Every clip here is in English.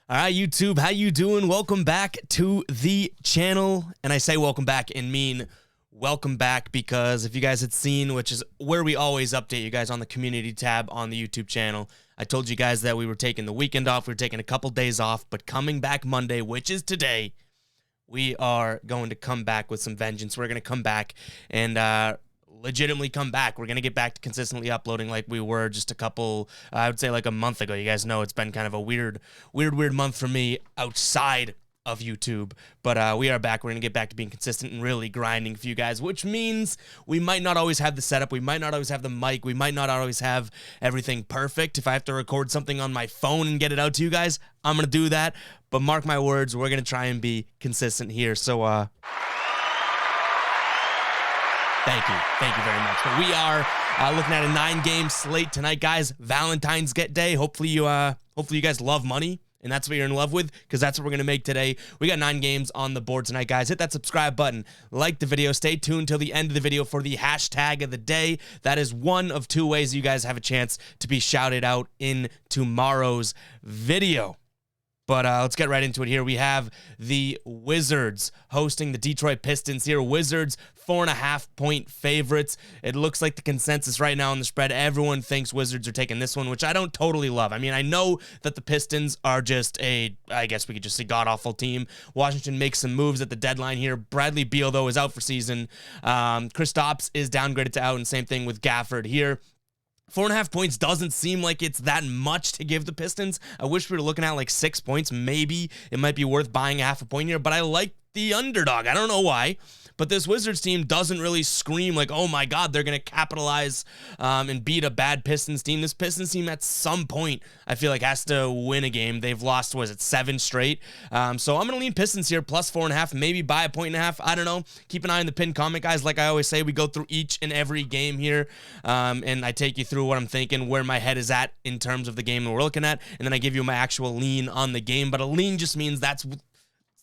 All right, YouTube, how you doing? Welcome back to the channel. And I say welcome back and mean welcome back because if you guys had seen, which is where we always update you guys on the community tab on the YouTube channel, I told you guys that we were taking the weekend off. We were taking a couple days off, but coming back Monday, which is today, we are going to come back with some vengeance. We're going to come back and legitimately come back. We're going to get back to consistently uploading like we were just a couple, I would say like a month ago. You guys know it's been kind of a weird month for me outside of YouTube, but we are back. We're going to get back to being consistent and really grinding for you guys, which means we might not always have the setup. We might not always have the mic. We might not always have everything perfect. If I have to record something on my phone and get it out to you guys, I'm going to do that. But mark my words, we're going to try and be consistent here. So, Thank you very much. But we are looking at a 9-game slate tonight, guys. Valentine's Day. Hopefully you guys love money, and that's what you're in love with, because that's what we're gonna make today. We got 9 games on the board tonight, guys. Hit that subscribe button, like the video, stay tuned till the end of the video for the hashtag of the day. That is one of 2 ways you guys have a chance to be shouted out in tomorrow's video. But let's get right into it here. We have the Wizards hosting the Detroit Pistons here. Wizards, 4.5-point favorites. It looks like the consensus right now on the spread, everyone thinks Wizards are taking this one, which I don't totally love. I mean, I know that the Pistons are just I guess we could just say god-awful team. Washington makes some moves at the deadline here. Bradley Beal, though, is out for season. Kristaps is downgraded to out, and same thing with Gafford here. 4.5 points doesn't seem like it's that much to give the Pistons. I wish we were looking at like 6 points. Maybe it might be worth buying a half a point here, but I like the underdog. I don't know why, but this Wizards team doesn't really scream like, oh my God, they're going to capitalize and beat a bad Pistons team. This Pistons team at some point, I feel like, has to win a game. They've lost, 7 straight? So I'm going to lean Pistons here, plus 4.5, maybe buy a 1.5. I don't know. Keep an eye on the pinned comment, guys. Like I always say, we go through each and every game here, and I take you through what I'm thinking, where my head is at in terms of the game that we're looking at, and then I give you my actual lean on the game. But a lean just means that's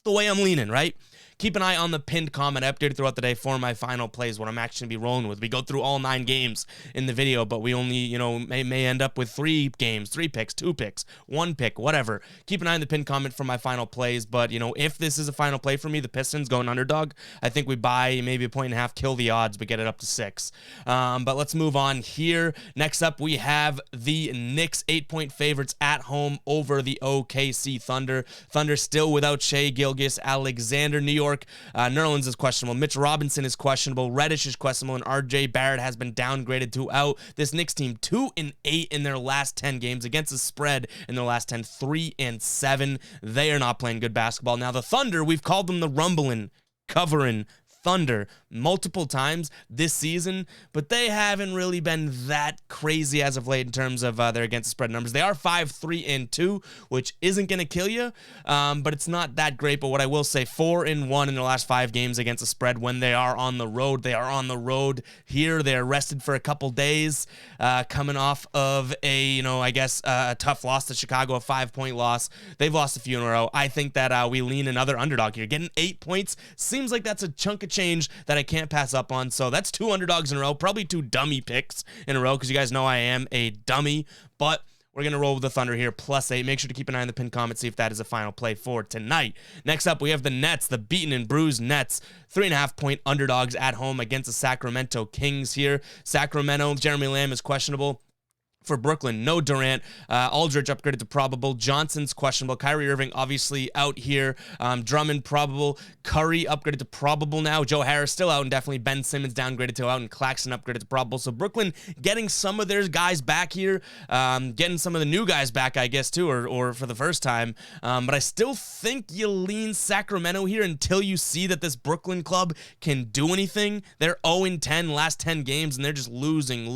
the way I'm leaning, right? Keep an eye on the pinned comment. I updated throughout the day for my final plays, what I'm actually going to be rolling with. We go through all 9 games in the video, but we only, may end up with 3 games, 3 picks, 2 picks, 1 pick, whatever. Keep an eye on the pinned comment for my final plays, but, if this is a final play for me, the Pistons going underdog, I think we buy maybe a 1.5, kill the odds, but get it up to 6. But let's move on here. Next up, we have the Knicks, 8-point favorites at home over the OKC Thunder. Thunder still without Shai Gilgeous-Alexander. New York, Nerlens is questionable. Mitch Robinson is questionable. Reddish is questionable, and RJ Barrett has been downgraded to out. This Knicks team, 2-8 in their last 10 games against the spread. In their last 10, 3-7. They are not playing good basketball. Now the Thunder, we've called them the rumbling, covering Thunder multiple times this season, but they haven't really been that crazy as of late in terms of their against the spread numbers. They are 5-3-2, which isn't going to kill you, but it's not that great. But what I will say, 4-1 in their last 5 games against the spread when they are on the road. They are on the road here. They're rested for a couple days, coming off of a tough loss to Chicago, a 5-point loss. They've lost a few in a row. I think that we lean another underdog here. Getting 8 points seems like that's a chunk of change that I can't pass up on. So that's 2 underdogs in a row, probably 2 dummy picks in a row, because you guys know I am a dummy, but we're going to roll with the Thunder here, plus 8. Make sure to keep an eye on the pinned comment, see if that is a final play for tonight. Next up, we have the Nets, the beaten and bruised Nets, 3.5-point underdogs at home against the Sacramento Kings here. Sacramento, Jeremy Lamb is questionable. For Brooklyn, no Durant. Aldridge upgraded to probable. Johnson's questionable. Kyrie Irving obviously out here. Drummond probable. Curry upgraded to probable now. Joe Harris still out indefinitely. Ben Simmons downgraded to out, and Claxton upgraded to probable. So Brooklyn getting some of their guys back here. Getting some of the new guys back, I guess, too, or for the first time. But I still think you lean Sacramento here until you see that this Brooklyn club can do anything. They're 0-10 last 10 games, and they're just losing.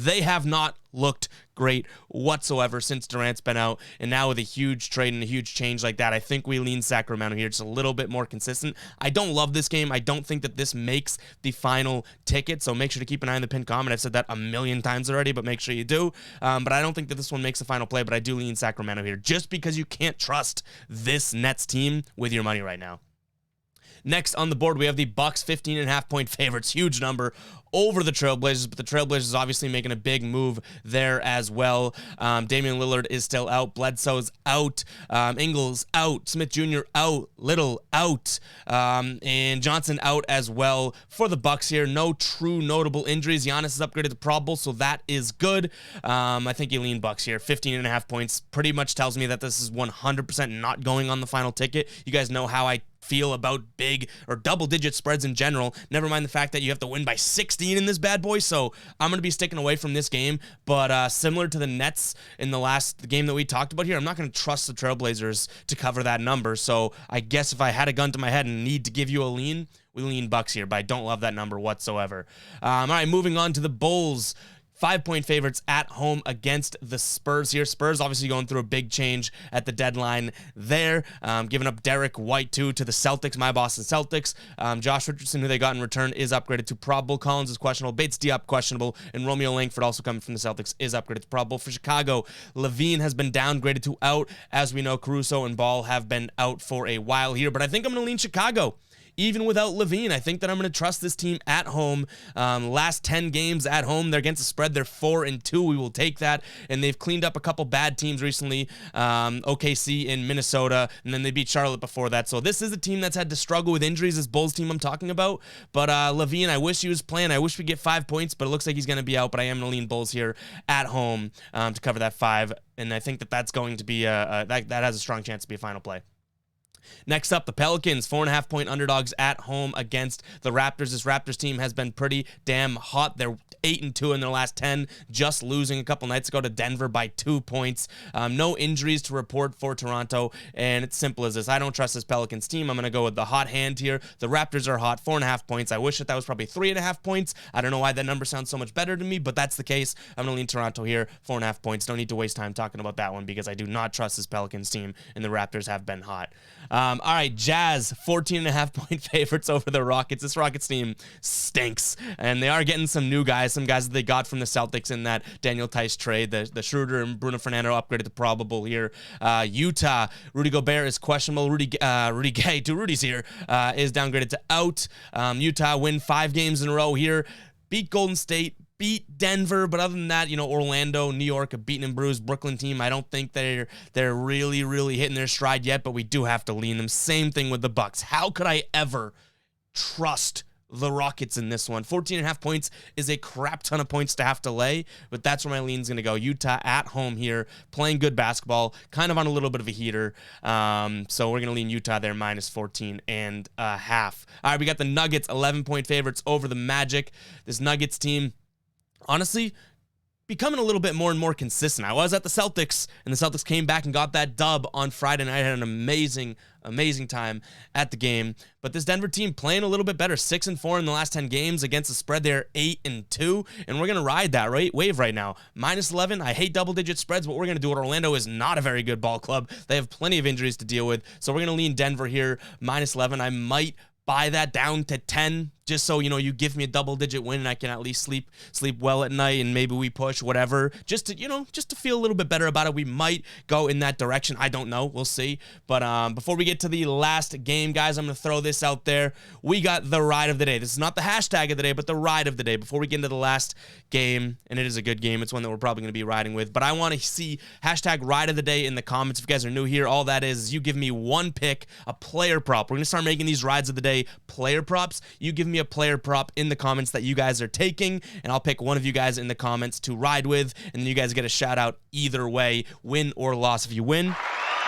They have not looked great whatsoever since Durant's been out, and now with a huge trade and a huge change like that, I think we lean Sacramento here, just a little bit more consistent. I don't love this game. I don't think that this makes the final ticket, so make sure to keep an eye on the pinned comment. I've said that a million times already, but make sure you do. But I don't think that this one makes the final play, but I do lean Sacramento here, just because you can't trust this Nets team with your money right now. Next on the board, we have the Bucks, 15.5-point favorites. Huge number over the Trailblazers, but the Trailblazers obviously making a big move there as well. Damian Lillard is still out. Bledsoe's out. Ingles out. Smith Jr. out. Little out. And Johnson out as well for the Bucks here. No true notable injuries. Giannis is upgraded to probable, so that is good. I think you lean Bucks here. 15.5 points pretty much tells me that this is 100% not going on the final ticket. You guys know how I feel about big or double-digit spreads in general. Never mind the fact that you have to win by 16 in this bad boy. So I'm going to be sticking away from this game. But similar to the Nets in the last game that we talked about here, I'm not going to trust the Trailblazers to cover that number. So I guess if I had a gun to my head and need to give you a lean, we lean Bucks here. But I don't love that number whatsoever. All right, moving on to the Bulls. 5-point favorites at home against the Spurs here. Spurs obviously going through a big change at the deadline there, giving up Derek White to the Celtics, my Boston Celtics. Josh Richardson, who they got in return, is upgraded to probable. Collins is questionable. Bates Diop questionable. And Romeo Langford, also coming from the Celtics, is upgraded to probable. For Chicago, Levine has been downgraded to out. As we know, Caruso and Ball have been out for a while here. But I think I'm going to lean Chicago. Even without Levine, I think that I'm going to trust this team at home. Last 10 games at home, they're against the spread. They're 4-2. We will take that. And they've cleaned up a couple bad teams recently. OKC in Minnesota, and then they beat Charlotte before that. So this is a team that's had to struggle with injuries, this Bulls team I'm talking about. But Levine, I wish he was playing. I wish we get 5 points, but it looks like he's going to be out. But I am going to lean Bulls here at home to cover that 5. And I think that that's going to be that has a strong chance to be a final play. Next up, the Pelicans, 4.5-point underdogs at home against the Raptors. This Raptors team has been pretty damn hot. They're 8-2 in their last 10, just losing a couple nights ago to Denver by 2 points. No injuries to report for Toronto, and it's simple as this. I don't trust this Pelicans team. I'm going to go with the hot hand here. The Raptors are hot, 4.5 points. I wish that was probably 3.5 points. I don't know why that number sounds so much better to me, but that's the case. I'm going to lean Toronto here, 4.5 points. Don't need to waste time talking about that one because I do not trust this Pelicans team, and the Raptors have been hot. All right, Jazz, 14.5-point favorites over the Rockets. This Rockets team stinks, and they are getting some new guys, some guys that they got from the Celtics in that Daniel Tice trade. The Schroeder and Bruno Fernando upgraded to probable here. Utah, Rudy Gobert is questionable. Rudy's here, is downgraded to out. Utah win 5 games in a row here. Beat Golden State, beat Denver, but other than that, Orlando, New York, a beaten and bruised Brooklyn team. I don't think they're really hitting their stride yet, but we do have to lean them. Same thing with the Bucks. How could I ever trust the Rockets in this one? 14.5 points is a crap ton of points to have to lay, but that's where my lean's going to go. Utah at home here, playing good basketball, kind of on a little bit of a heater. So we're going to lean Utah there, minus 14.5. All right, we got the Nuggets, 11-point favorites over the Magic. This Nuggets team, honestly, becoming a little bit more and more consistent. I was at the Celtics, and the Celtics came back and got that dub on Friday night. I had an amazing time at the game. But this Denver team playing a little bit better, 6-4 in the last 10 games against the spread. They're 8-2, and we're gonna ride that wave right now. Minus 11. I hate double-digit spreads. What we're gonna do at Orlando is not a very good ball club. They have plenty of injuries to deal with, so we're gonna lean Denver here, minus 11. I might buy that down to 10, just so you give me a double-digit win and I can at least sleep well at night, and maybe we push whatever, just to feel a little bit better about it. We might go in that direction. I don't know. We'll see. But before we get to the last game, guys, I'm going to throw this out there. We got the ride of the day. This is not the hashtag of the day, but the ride of the day. Before we get into the last game, and it is a good game. It's one that we're probably going to be riding with, but I want to see hashtag ride of the day in the comments. If you guys are new here, all that is you give me one pick, a player prop. We're going to start making these rides of the day player props. You give me a player prop in the comments that you guys are taking, and I'll pick one of you guys in the comments to ride with, and then you guys get a shout out either way, win or loss. If you win, you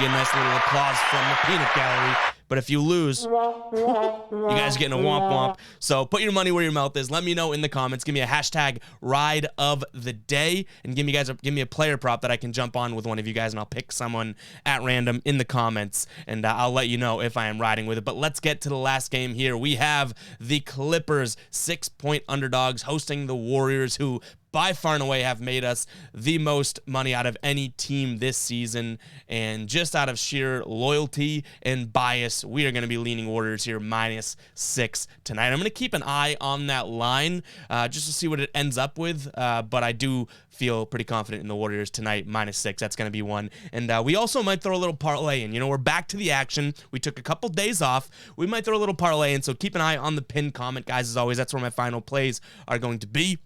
get a nice little applause from the peanut gallery. But if you lose, you guys are getting a womp womp. So put your money where your mouth is. Let me know in the comments. Give me a hashtag ride of the day, and give me a player prop that I can jump on with one of you guys, and I'll pick someone at random in the comments, and I'll let you know if I am riding with it. But let's get to the last game here. We have the Clippers, 6-point underdogs hosting the Warriors, who by far and away have made us the most money out of any team this season. And just out of sheer loyalty and bias, we are going to be leaning Warriors here -6 tonight. I'm going to keep an eye on that line just to see what it ends up with. But I do feel pretty confident in the Warriors tonight, -6. That's going to be one. And we also might throw a little parlay in. You know, we're back to the action. We took a couple days off. We might throw a little parlay in, so keep an eye on the pinned comment, guys. As always, that's where my final plays are going to be.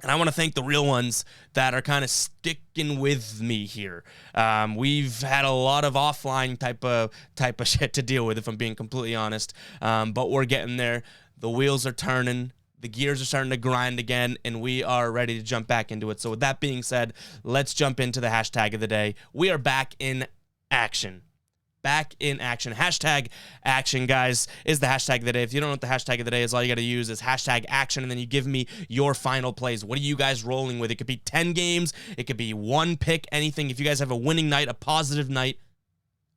And I want to thank the real ones that are kind of sticking with me here. We've had a lot of offline type of shit to deal with, if I'm being completely honest. But we're getting there. The wheels are turning. The gears are starting to grind again, and we are ready to jump back into it. So with that being said, let's jump into the hashtag of the day. We are back in action. Back in action. Hashtag action, guys, is the hashtag of the day. If you don't know what the hashtag of the day is, all you got to use is hashtag action, and then you give me your final plays. What are you guys rolling with? It could be 10 games. It could be one pick, anything. If you guys have a winning night, a positive night,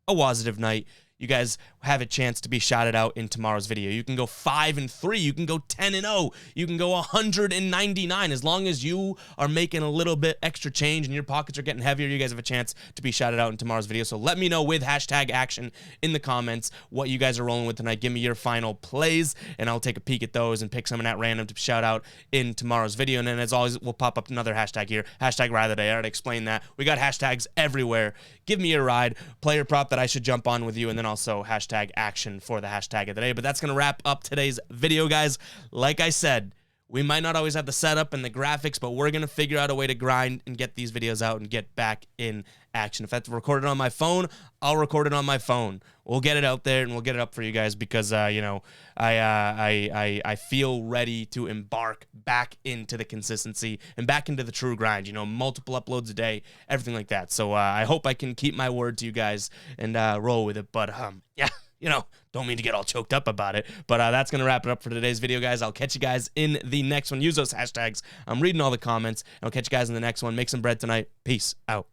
you guys have a chance to be shouted out in tomorrow's video. You can go 5-3. You can go 10-0. You can go 199. As long as you are making a little bit extra change and your pockets are getting heavier, you guys have a chance to be shouted out in tomorrow's video. So let me know with hashtag action in the comments what you guys are rolling with tonight. Give me your final plays, and I'll take a peek at those and pick someone at random to shout out in tomorrow's video. And then, as always, we'll pop up another hashtag here. Hashtag ride of the day. I already explained that. We got hashtags everywhere. Give me your ride, player prop that I should jump on with you, and then also hashtag action for the hashtag of the day. But that's going to wrap up today's video, guys. Like I said, we might not always have the setup and the graphics, but we're going to figure out a way to grind and get these videos out and get back in action. If that's recorded on my phone, I'll record it on my phone. We'll get it out there and we'll get it up for you guys because, you know, I feel ready to embark back into the consistency and back into the true grind, you know, multiple uploads a day, everything like that. So I hope I can keep my word to you guys and roll with it. But, yeah. You know, don't mean to get all choked up about it, but that's going to wrap it up for today's video, guys. I'll catch you guys in the next one. Use those hashtags. I'm reading all the comments. I'll catch you guys in the next one. Make some bread tonight. Peace out.